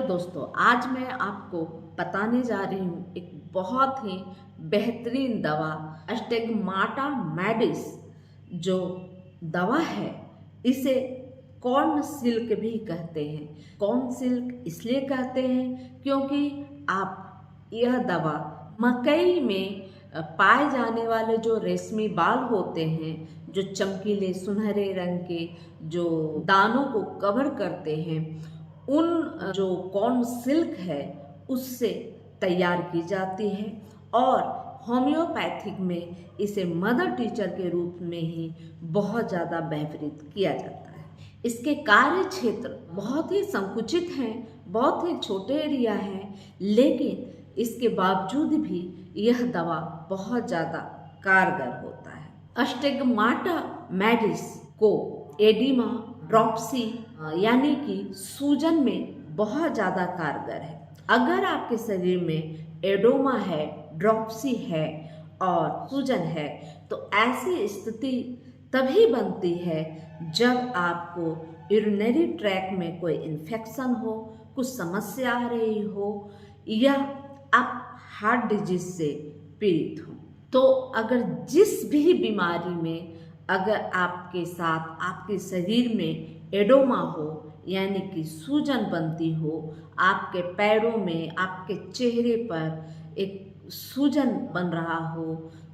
दोस्तों, आज मैं आपको बताने जा रही हूँ एक बहुत ही बेहतरीन दवा अस्टिग्माटा मेडिस। जो दवा है इसे कॉर्न सिल्क भी कहते हैं। कॉर्न सिल्क इसलिए कहते हैं क्योंकि आप यह दवा मकई में पाए जाने वाले जो रेशमी बाल होते हैं, जो चमकीले सुनहरे रंग के जो दानों को कवर करते हैं, उन जो कॉर्न सिल्क है उससे तैयार की जाती है और होम्योपैथिक में इसे मदर टीचर के रूप में ही बहुत ज़्यादा व्यवहृत किया जाता है। इसके कार्य क्षेत्र बहुत ही संकुचित हैं, बहुत ही छोटे एरिया हैं, लेकिन इसके बावजूद भी यह दवा बहुत ज़्यादा कारगर होता है। अस्टिग्माटा मेडिस को एडिमा, ड्रॉप्सी यानी कि सूजन में बहुत ज़्यादा कारगर है। अगर आपके शरीर में एडोमा है, ड्रॉप्सी है और सूजन है तो ऐसी स्थिति तभी बनती है जब आपको यूरिनरी ट्रैक में कोई इन्फेक्शन हो, कुछ समस्या आ रही हो या आप हार्ट डिजीज से पीड़ित हो। तो अगर जिस भी बीमारी में अगर आपके साथ आपके शरीर में एडोमा हो यानी कि सूजन बनती हो, आपके पैरों में, आपके चेहरे पर एक सूजन बन रहा हो,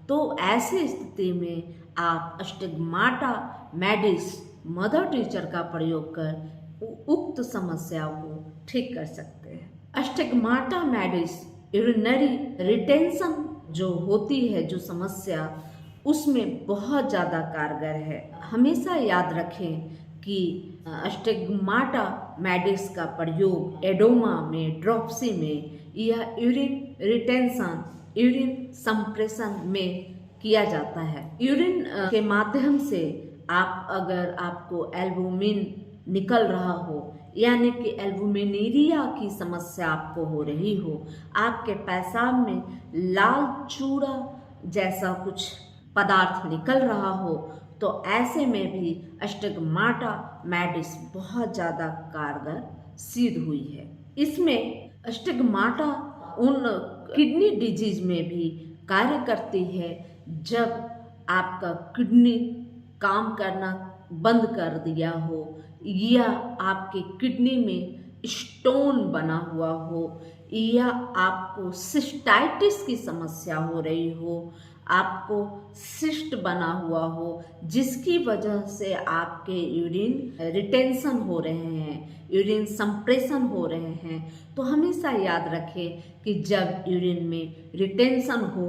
तो ऐसी स्थिति में आप अस्टिग्माटा मेडिस मदर टीचर का प्रयोग कर उक्त समस्या को ठीक कर सकते हैं। अस्टिग्माटा मेडिस यूरिनरी रिटेंशन जो होती है, जो समस्या, उसमें बहुत ज़्यादा कारगर है। हमेशा याद रखें कि अस्टिग्माटा मेडिस का प्रयोग एडोमा में, ड्रॉप्सी में या यूरिन रिटेंशन, यूरिन संप्रेषण में किया जाता है। यूरिन के माध्यम से अगर आपको एल्बुमिन निकल रहा हो यानी कि एल्बुमिनेरिया की समस्या आपको हो रही हो, आपके पेशाब में लाल चूड़ा जैसा कुछ पदार्थ निकल रहा हो, तो ऐसे में भी अस्टिग्माटा मेडिस बहुत ज़्यादा कारगर सिद्ध हुई है। इसमें अस्टिग्माटा उन किडनी डिजीज में भी कार्य करती है जब आपका किडनी काम करना बंद कर दिया हो या आपके किडनी में स्टोन बना हुआ हो या आपको सिस्टाइटिस की समस्या हो रही हो, आपको सिस्ट बना हुआ हो जिसकी वजह से आपके यूरिन रिटेंशन हो रहे हैं, यूरिन संप्रेषण हो रहे हैं, तो हमेशा याद रखें कि जब यूरिन में रिटेंशन हो,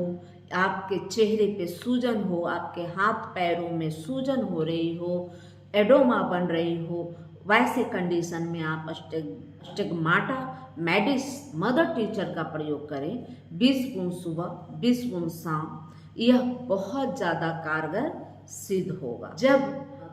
आपके चेहरे पे सूजन हो, आपके हाथ पैरों में सूजन हो रही हो, एडोमा बन रही हो, वैसे कंडीशन में आप अस्टिग्माटा मेडिस मदर टीचर का प्रयोग करें। 20 गुण सुबह, 20 गुण शाम, यह बहुत ज़्यादा कारगर सिद्ध होगा। जब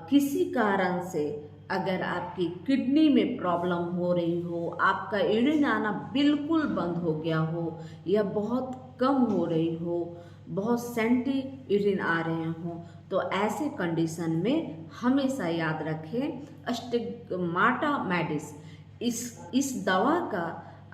किसी कारण से अगर आपकी किडनी में प्रॉब्लम हो रही हो, आपका यूरिन आना बिल्कुल बंद हो गया हो या बहुत कम हो रही हो, बहुत सेंटी यूरिन आ रहे हों, तो ऐसे कंडीशन में हमेशा याद रखें अस्टिग्माटा मेडिस। इस दवा का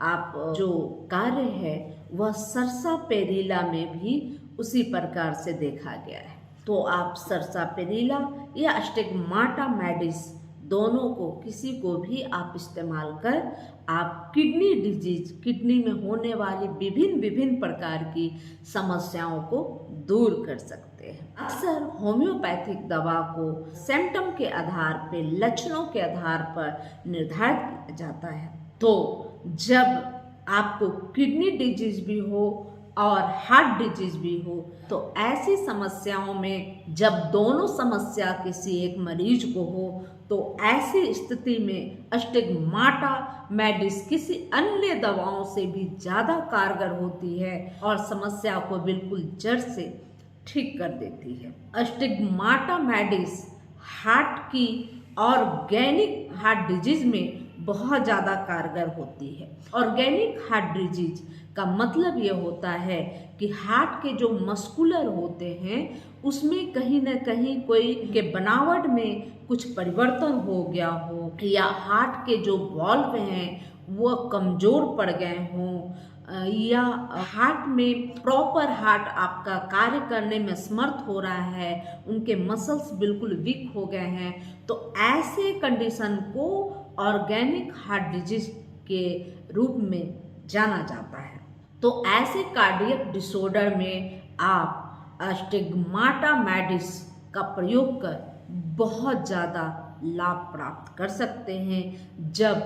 आप जो कार्य है वह सर्सापेरिला में भी उसी प्रकार से देखा गया है। तो आप सर्सापेरिला या अस्टिग्माटा मेडिस दोनों को, किसी को भी आप इस्तेमाल कर आप किडनी डिजीज, किडनी में होने वाली विभिन्न प्रकार की समस्याओं को दूर कर सकते हैं। अक्सर होम्योपैथिक दवा को सिम्टम के आधार पर, लक्षणों के आधार पर निर्धारित किया जाता है। तो जब आपको किडनी डिजीज भी हो और हार्ट डिजीज भी हो, तो ऐसी समस्याओं में जब दोनों समस्या किसी एक मरीज को हो, तो ऐसी स्थिति में अस्टिग्माटा मेडिस किसी अन्य दवाओं से भी ज़्यादा कारगर होती है और समस्या को बिल्कुल जड़ से ठीक कर देती है। अस्टिग्माटा मेडिस हार्ट की ऑर्गेनिक हार्ट डिजीज में बहुत ज़्यादा कारगर होती है। ऑर्गेनिक हार्ट डिजीज का मतलब ये होता है कि हार्ट के जो मस्कुलर होते हैं उसमें कहीं ना कहीं कोई के बनावट में कुछ परिवर्तन हो गया हो, या हार्ट के जो वॉल्व हैं वह कमज़ोर पड़ गए हों या हार्ट में प्रॉपर हार्ट आपका कार्य करने में असमर्थ हो रहा है, उनके मसल्स बिल्कुल वीक हो गए हैं, तो ऐसे कंडीशन को ऑर्गेनिक हार्ट डिजीज के रूप में जाना जाता है। तो ऐसे कार्डियक डिसऑर्डर में आप स्टिग्माटा मैडिस का प्रयोग कर बहुत ज़्यादा लाभ प्राप्त कर सकते हैं। जब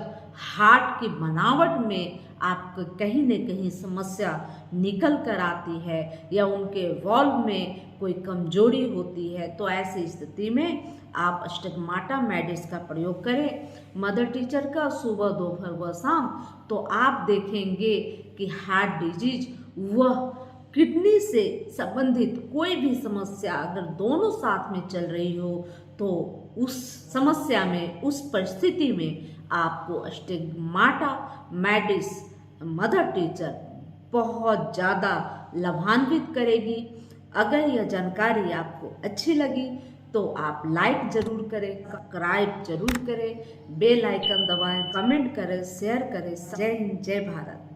हार्ट की बनावट में आपको कहीं न कहीं समस्या निकल कर आती है या उनके वॉल्व में कोई कमजोरी होती है, तो ऐसी स्थिति में आप स्टिग्माटा मैडिस का प्रयोग करें मदर टीचर का सुबह दोपहर व शाम। तो आप देखेंगे कि हार्ट डिजीज वह किडनी से संबंधित कोई भी समस्या अगर दोनों साथ में चल रही हो, तो उस समस्या में, उस परिस्थिति में आपको स्टिग्माटा मैडिस मदर टीचर बहुत ज़्यादा लाभान्वित करेगी। अगर यह जानकारी आपको अच्छी लगी तो आप लाइक ज़रूर करें, सब्सक्राइब जरूर करें, बेल आइकन दबाएं, कमेंट करें, शेयर करें। जय हिंद, जय भारत।